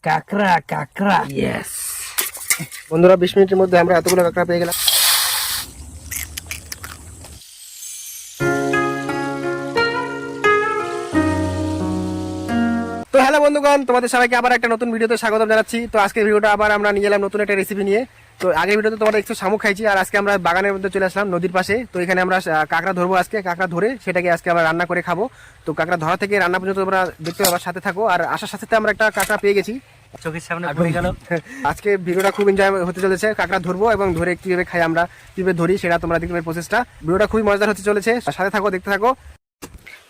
কাঁকড়া কাঁকড়া ইয়েস বন্ধুরা 20 মিনিটের মধ্যে আমরা এতগুলো কাঁকড়া পেয়ে গেলাম। তো হ্যালো বন্ধুগণ, তোমাদের সবাইকে আবার একটা নতুন ভিডিওতে স্বাগত জানাচ্ছি। তো আজকের ভিডিওটা আবার আমরা নিয়ে এলাম নতুন একটা রেসিপি নিয়ে। তো আগের ভিডিওতে তোমরা একটু শামুক খাইছি, আর আজকে আমরা বাগানের মধ্যে চলে আসলাম নদীর পাশে। তো এখানে আমরা কাঁকড়া ধরবো আজকে, কাঁকড়া ধরে সেটাকে আজকে আমরা রান্না করে খাবো। তো কাঁকড়া ধরা থেকে রান্না পর্যন্ত তোমরা দেখতে পাবার সাথে থাকো। আর আসার সাথে আমরা একটা কাঁকড়া পেয়ে গেছি, চোখের সামনে পড়ে গেল। আজকে ভিডিওটা খুব এনজয় হতে চলেছে। কাঁকড়া ধরবো এবং ধরে কিভাবে খাই আমরা, কিভাবে ধরি সেটা তোমরা দেখতে পাবে প্রসেসটা। ভিডিওটা খুবই মজাদার হতে চলেছে, সাথে থাকো, দেখতে থাকো।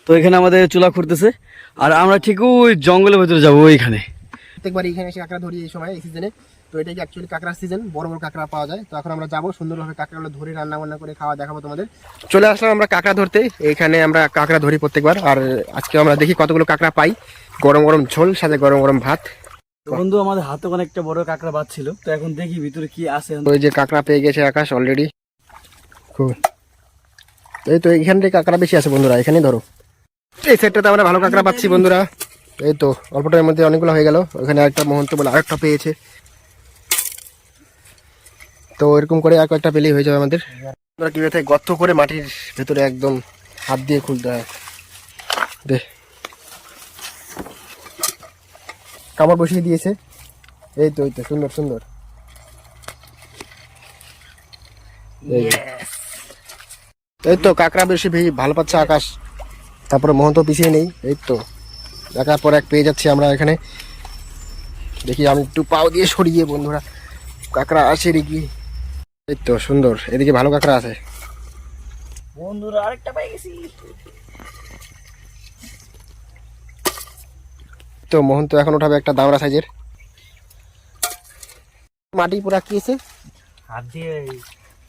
তো এখানে আমাদের চুলা খুঁড়তেছে, আর আমরা ঠিক ওই জঙ্গলের ভেতরে যাবো ওইখানে। প্রত্যেকবার এখানে এসে কাঁকড়া ধরি এই সময়, এই সিজনে। তো এটাই অ্যাকচুয়ালি কাঁকড়ার সিজন, বড় বড় কাঁকড়া পাওয়া যায়। তো এখন আমরা যাবো সুন্দরভাবে কাঁকড়াগুলো ধরে রান্না বান্না করে খাওয়া দেখাবো তোমাদের। চলে আসলাম আমরা কাঁকড়া ধরতে। এইখানে আমরা কাঁকড়া ধরি প্রত্যেকবার, আর আজকে আমরা দেখি কতগুলো কাঁকড়া পাই। গরম গরম ঝোল, সাথে গরম গরম ভাত। বন্ধু আমাদের হাতে অনেকটা বড় কাঁকড়া বাঁধছিল, তো এখন দেখি ভিতরে কি আছে। ওই যে কাঁকড়া পেয়ে গেছে আকাশ অলরেডি। এই তো এইখান থেকে কাঁকড়া বেশি আছে বন্ধুরা, এখানেই ধরো। এই সেটটাতে আমরা ভালো কাঁকড়া পাচ্ছি বন্ধুরা। এই তো অল্প টাইমের মধ্যে অনেকগুলো হয়ে গেল। ওখানে একটা মহন্ত বলে আরেকটা পেয়েছে। তো এরকম করে আর কয়েকটা পেলেই হয়ে যাবে আমাদের। আমরা কিভাবে গর্ত করে মাটির ভেতরে একদম হাত দিয়ে খুলতে হয়। দে কামড় বসিয়ে দিয়েছে। এই তো সুন্দর সুন্দর। এই তো কাঁকড়া বেশি ভালো পাচ্ছে আকাশ। তারপরে মহন্ত পিছিয়ে নেই। এই তো দেখার পর এক পেয়ে যাচ্ছি আমরা এখানে। দেখি আমি একটু পাও দিয়ে সরিয়ে বন্ধুরা, কাঁকড়া আসে নাকি। এই তো সুন্দর, এদিকে ভালো কাঁকড়া আছে বন্ধুরা, আরেকটা পেয়ে গেছি। তো মোহন তো এখন উঠাবে একটা দামড়া সাইজের। মাটি পুরা কিয়েছে হাত দিয়ে,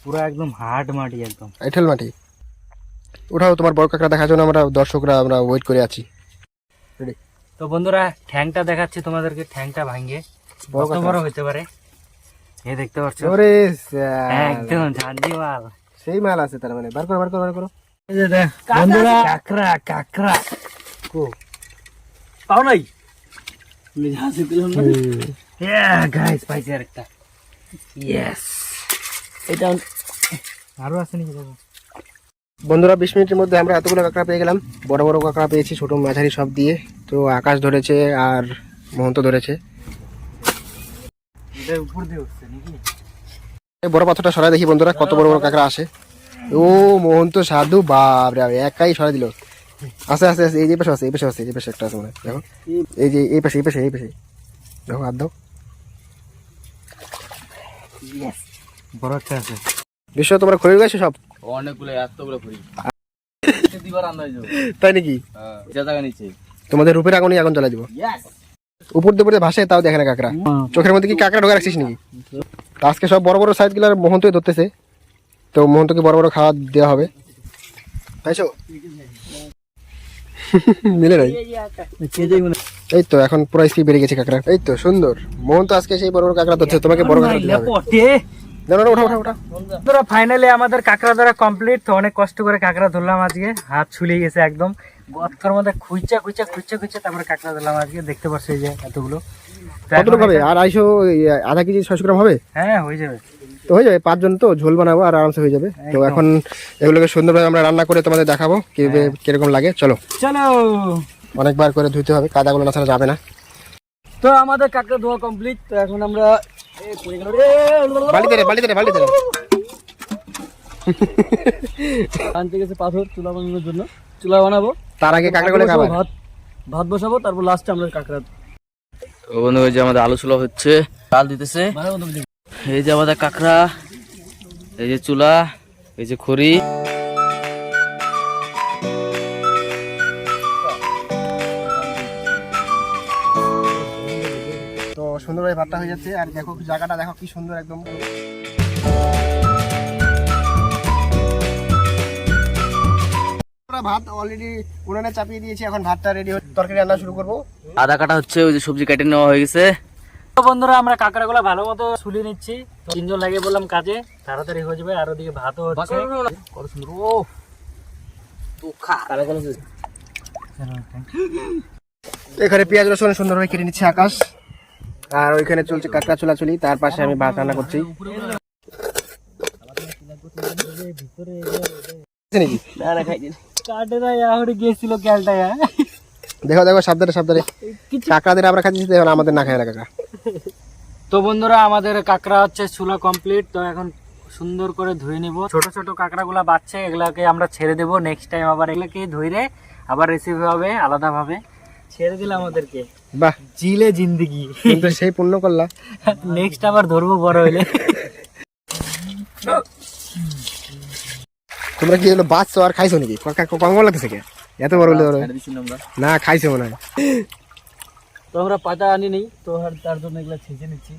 পুরো একদম হার্ড মাটি, একদম এঁঠেল মাটি। উঠাও, তোমার বড় কাঁকড়া দেখার জন্য আমরা দর্শকরা আমরা ওয়েট করে আছি। তো বন্ধুরা, ঠ্যাংটা দেখাচ্ছি তোমাদেরকে। ঠ্যাংটা ভাঙে বড় বড় হইতে পারে। এই দেখতে পাচ্ছ, ওরে একদম ঝাঁঝি মাল। সেই মাল আছে তার মানে। বার করো বার করো বার করো। এই যে দেখ বন্ধুরা, কাঁকড়া কাঁকড়া কো পাও নাই। হাসি দিলাম না। গাইস পাইছি আরেকটা। ইয়েস, এটা আরো আছে নাকি বাবা? বন্ধুরা 20 মিনিটের মধ্যে আমরা এতগুলো কাঁকড়া পেয়ে গেলাম। বড় বড় কাঁকড়া পেয়েছি, ছোট মাঝারি সব দিয়ে। তো আকাশ ধরেছে আর মোহন্ত ধরেছে। এটা উপর দিয়ে উঠছে নাকি? এই বড় পাথরটা সরাই দেখি বন্ধুরা, কত বড় বড় কাঁকড়া আসে। ও মোহন্ত সাধু, বাপ রে, একাই সরাই দিল। আছে আছে আছে, এই যে পাশে আছে, এই পাশে আছে, এই পাশে একটা আছে মনে হয়। দেখো এই যে এই পাশে এই পাশে এই পাশে দেখো, হাত দাও। বড় একটা আছে। বিশ্ব তোমরা খয়ে গেছো সব? অনেকগুলো, এতগুলো ঘুরি দিবার আন্দাজ যাবে। তাই নাকি? যা জায়গা নিচে তোমাদের রূপের আগুনই আগুন জ্বালাই দিব। উপর দিয়ে ভাসে, তাও দেখে না কাঁকড়া। চোখের মধ্যে কি কাঁকড়া ঢোকা রাখছিস নাকি? তো আজকে সব বড় বড় সাইজ গুলো মোহন্তই ধরতেছে। তো মোহন্তকে বড় বড় খাওয়া দেওয়া হবে, তাইছো? মিলে নাই। এই তো এখন পুরো স্পিড বেড়ে গেছে কাঁকড়া। এই তো সুন্দর, মোহন তো আজকে সেই বড় বড় কাঁকড়া ধরছে। তোমাকে বড় কাঁকড়া দিতে হবে। না না, ওঠা ওঠা ওঠা। বন্ধুরা ফাইনালি আমাদের কাঁকড়া ধরা কমপ্লিট। তো অনেক কষ্ট করে কাঁকড়া ধরলাম আজকে, হাত ছুলে গেছে একদম। গর্তের মধ্যে খুঁজা খুঁজা খুঁজা খুঁজা তারপরে কাঁকড়া ধরলাম আজকে। দেখতে পাচ্ছ এই যে এতগুলো। কতটুকু হবে? আর 250 আধা কেজি 600 গ্রাম হবে? হ্যাঁ হয়ে যাবে। তো হয়ে যাবে, 5 জন তো ঝোল বানাবো আর আরামসে হয়ে যাবে। তো এখন এগুলোকে সুন্দরভাবে আমরা রান্না করে তোমাদের দেখাবো কিরকম লাগে। চলো চলো, অনেকবার করে ধুইতে হবে, কাদাগুলো না ছাড়া যাবে না। তো আমাদের কাঁকড়া ধোয়া কমপ্লিট। তো এখন আমরা বালিতে রে বালিতে রে বালিতে রে আনতে গেছে পাথর চুলা বানানোর জন্য। চুলা বানাবো, তার আগে কাঁকড়াগুলো খাবো, ভাত বসাবো, তারপর লাস্টে আমরা কাঁকড়া। ও বন্ধু, ওই যে আমাদের আলু চুলা হচ্ছে, ডাল দিতেছে। এই যে আমাদের কাঁকড়া, এই যে চুলা, এই যে খড়ি। তো সুন্দরভাবে ভাতটা হয়ে যাচ্ছে। আর দেখো জায়গাটা দেখো কি সুন্দর একদম। ভাত অলরেডি উনানে চাপিয়ে দিয়েছি, এখন ভাতটা রেডি হয়ে তরকারি রান্না শুরু করবো। আদা কাটা হচ্ছে, ওই যে সবজি কেটে নেওয়া হয়ে গেছে। তো বন্ধুরা আমরা কাঁকড়াগুলো ভালো মতো ছুলে নিচ্ছি। 3 জন লাগিয়ে বললাম কাজে, তাড়াতাড়ি হয়ে যাবে। আর ওদিকে ভাতও হচ্ছে। কত সুন্দর। ও এখানে পেঁয়াজ রসুন সুন্দরভাবে কেটে নিচ্ছে আকাশ। আর ওইখানে চলছে কাঁকড়া চুলাচুলি, তার পাশে আমি ভাত রান্না করছি। নাকি গেছিল ক্যালটা। দেখো দেখো সাবধানে সাবধানে, কাঁকড়াদের আমরা খাচ্ছি, দেখো আমাদের না খায় না কাঁকড়া। তো বন্ধুরা আমাদের কাঁকড়া হচ্ছে চুলা কমপ্লিট। তো এখন সুন্দর করে ধুয়ে নিব। ছোট ছোট কাঁকড়া গুলা বাচ্চা, এগুলাকে আমরা ছেড়ে দেবো। নেক্সট টাইম আবার এগুলাকে ধুইরে আবার রেসিপি হবে আলাদা ভাবে ছেড়ে দিলাম আমাদেরকে। বাহ, জিলে জিন্দিগি, কিন্তু সেই পূর্ণ করলা। নেক্সট আবার ধরবো বড় হইলে। তোমরা কি হলো বাচ্চা আর খাইছো নাকি? কম লাগতেছে কে এত বড় হলে? না খাইছো মনে হয়। তো আমরা পাতা আনি নেই, তো তার জন্য এগুলা ছেঁচে নিচ্ছি।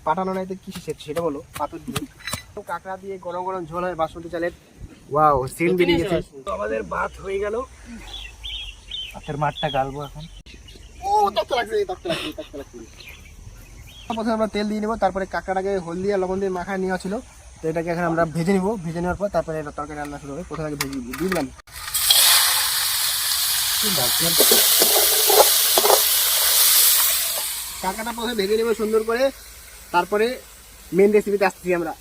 পাঠানো নাই তো কি সেটা বলো। পাথর দিয়ে কাঁকড়া দিয়ে গরম গরম ঝোল হয় বাসমতি চালের। ওয়াও, সিন বেরিয়ে গেছে। তো আমাদের ভাত হয়ে গেল, ভাতের মাঠটা গালবো এখন। ও তক্ত লাগছে, তক্ত লাগছে, তক্ত লাগছে। প্রথমে আমরা তেল দিয়ে নেবো, তারপরে কাঁকড়াটাকে হলদি আর লবণ দিয়ে মাখায় নেওয়া ছিল। তো এটাকে এখন আমরা ভেজে নিব। ভেজে নেওয়ার পর তারপরে তরকারি রান্না শুরু হবে। প্রথমে ভেজে দিয়ে দিলাম। কাঁকড়াটা প্রথমে ভেজে নেবো সুন্দর করে, তারপরে মেন রেসিপিতে আসছি আমরা।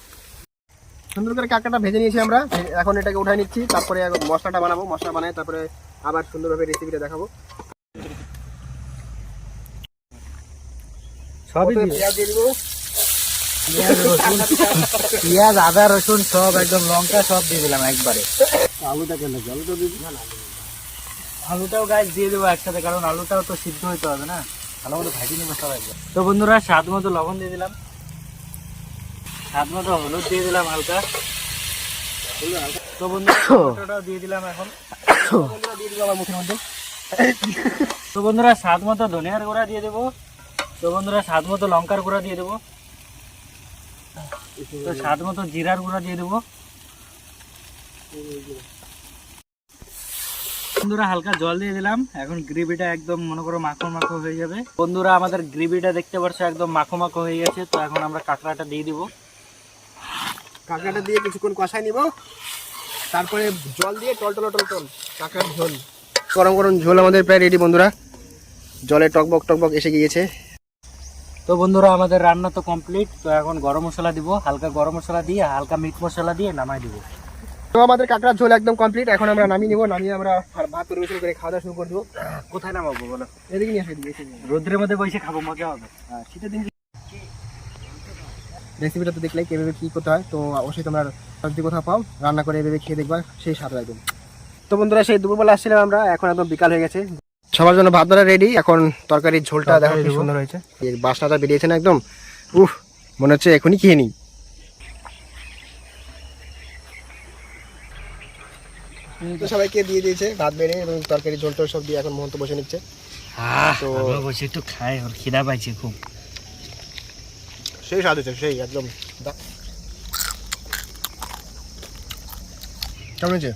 সুন্দর করে কাঁকড়াটা ভেজে নিয়েছি আমরা, এখন এটাকে উঠাই নিচ্ছি। তারপরে মশলাটা বানাবো, মশলা বানাই তারপরে আবার সুন্দরভাবে রেসিপিটা দেখাবো। সবই পেঁয়াজ দিয়ে দিবো, পেঁয়াজ আদা রসুন সব একদম, লঙ্কা সব দিয়ে দিলাম একবারে। আলুটা কেন? আলুটা দিয়ে দিবো। আলুটাও গাছ দিয়ে দেবো একসাথে, কারণ আলুটাও তো সিদ্ধ হইতে হবে না, ভালো মতো ভাজি নেবো সব একবার। তো বন্ধুরা স্বাদ মতো লবণ দিয়ে দিলাম, স্বাদ মতো হলুদ দিয়ে দিলাম হালকা। তো বন্ধুরা দিয়ে দিলাম এখন। দিয়ে দিবো আমার মুখের মধ্যে। তো বন্ধুরা স্বাদ মতো ধনিয়ার গুঁড়া দিয়ে দেবো। তো বন্ধুরা স্বাদ মতো লঙ্কার গুঁড়া দিয়ে দেবো। তো স্বাদ মতো জিরার গুঁড়া দিয়ে দেবো। বন্ধুরা হালকা জল দিয়ে দিলাম। এখন গ্রেভিটা একদম মনে করো মাখো মাখো হয়ে যাবে। বন্ধুরা আমাদের গ্রেভিটা দেখতে পাচ্ছ একদম মাখো মাখো হয়ে গেছে। তো এখন আমরা কাঁকড়াটা দিয়ে দিব। কাঁকড়াটা দিয়ে কিছুক্ষণ কষাই নিব, তারপরে জল দিয়ে টল কাঁকড়ার ঝোল। গরম গরম ঝোল আমাদের প্রায় রেডি বন্ধুরা। জলে টকবক টকবক এসে গিয়েছে। তো বন্ধুরা আমাদের রান্না তো কমপ্লিট। তো এখন গরম মশলা দিব, হালকা গরম মশলা দিয়ে হালকা মিট মশলা দিয়ে নামাই দিব। তো আমাদের কাঁকড়ার ঝোল একদম কমপ্লিট। এখন আমরা নামিয়ে নিব, নামিয়ে আমরা ভাত পরিবেশন করে খাওয়া দাওয়া শুরু করে দেবো। কোথায় নামাবো বলো? এদিকে নিয়ে আসে, এদিকে রোদ্রের মধ্যে বসে খাবো, মজা হবে। শীতের দিন রেসিপিটা তো দেখলে কীভাবে কী করতে হয়। তো অবশ্যই তোমরা যদি কোথাও পাও রান্না করে এভাবে খেয়ে দেখবা, সেই স্বাদ একদম। তো বন্ধুরা সেই দুপুরবেলা আসছিলাম আমরা, এখন একদম বিকাল হয়ে গেছে। সবার জন্য ভাত ধরা রেডি। এখন তরকারির ঝোলটা দেখো কি সুন্দর হয়েছে, এই বাসনাটা বেরিয়েছে না একদম। মনে হচ্ছে এখনই খেয়ে নিই। তো সবাইকে দিয়ে দিয়েছে ভাত বেড়ে এবং তরকারি ঝোল টোল সব দিয়ে এখন মোহন্ত বসে নিচ্ছে। তো বসে একটু খাই, ওর খিদা পাইছে খুব। সেই স্বাদ হয়েছে, সেই একদম। কেমন হয়েছে?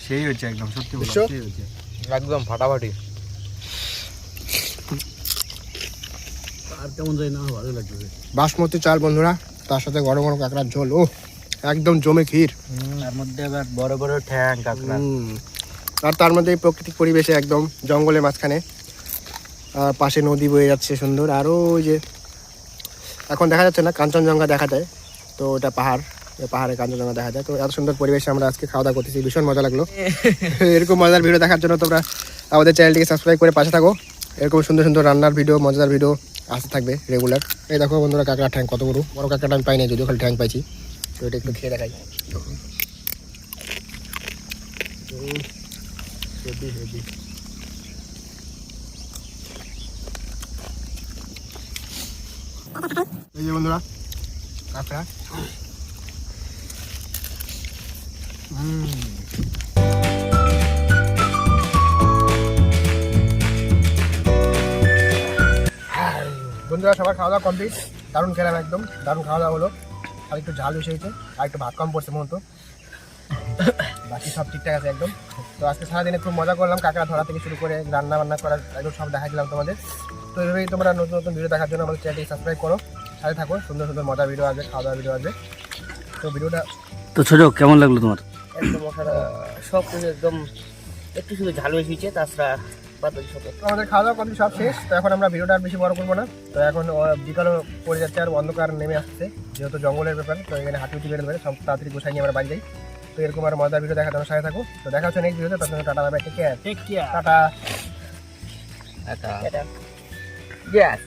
সেই হচ্ছে একদম, সত্যি বলছি বুঝছো? সেই হচ্ছে একদম ফাটাফাটি। আর কেমন যায় না, ভালো লাগবে। বাসমতি চাল বন্ধুরা, তার সাথে গরম গরম কাঁকড়ার ঝোল, ও একদম জমে ক্ষীর। তার মধ্যে আবার বড় বড় ঠ্যাং কাঁকড়া। আর তার মধ্যে এই প্রাকৃতিক পরিবেশে একদম জঙ্গলের মাঝখানে, আর পাশে নদী বয়ে যাচ্ছে সুন্দর। আরও ওই যে এখন দেখা যাচ্ছে না, কাঞ্চনজঙ্ঘা দেখা যায়। তো ওটা পাহাড়, পাহাড়ে কাঞ্চনজঙ্ঘা দেখা যায়। তো এত সুন্দর পরিবেশে আমরা আজকে খাওয়া দাওয়া করতেছি, ভীষণ মজা লাগলো। এরকম মজার ভিডিও দেখার জন্য তোমরা আমাদের চ্যানেলটিকে সাবস্ক্রাইব করে পাশে থাকো। এরকম সুন্দর সুন্দর রান্নার ভিডিও, মজাদার ভিডিও আসতে থাকবে রেগুলার। এই দেখো বন্ধুরা কাঁকড়া ঠ্যাং কত বড়, বড় কাঁকড়াটা আমি পাই না, যদিও খালি ঠ্যাং পাইছি। তো এটা একটু খেয়ে দেখাই। এই যে বন্ধুরা কাঁকড়া, বন্ধুরা সবার খাওয়া দাওয়া কমপ্লিট। দারুণ খেলাম, একদম দারুণ খাওয়া দাওয়া হলো। আর একটু ঝাল বেশি হয়েছে, আর একটু ভাত কম পড়ছে মতো, বাকি সব ঠিকঠাক আছে একদম। তো আজকে সারাদিনে খুব মজা করলাম, কাঁকড়া ধরা থেকে শুরু করে রান্না বান্না করার একদম সব দেখা দিলাম তোমাদের। তো এইভাবেই তোমরা নতুন নতুন ভিডিও দেখার জন্য আমাদের চ্যানেলটি সাবস্ক্রাইব করো, সাথে থাকো। সুন্দর সুন্দর মজার ভিডিও আসবে, খাওয়া দাওয়ার ভিডিও আসবে। তো ভিডিওটা তো ছোট কেমন লাগলো তোমার? একদম সব কিছু একদম একটু শুধু ঝাল বেশি হয়েছে, তাছাড়া তো আমাদের খাওয়া দাওয়া কমপ্লিট সব শেষ। তো এখন আমরা ভিডিওটা আর বেশি বড় করবো না। তো এখন বিকালও পড়ে যাচ্ছে আর অন্ধকার নেমে আসছে, যেহেতু জঙ্গলের ব্যাপার। তো এখানে হাঁটি উঠি বেড়ে দেবে, সব তাড়াতাড়ি গোছাই নিয়ে আমরা বাড়ি যাই। তো এরকম আর মজার ভিডিও দেখা তোমার সাথে থাকো। তো দেখা হচ্ছে নেক্সট ভিডিওতে। তার সঙ্গে tata, bye bye, take care, take care, tata. এটা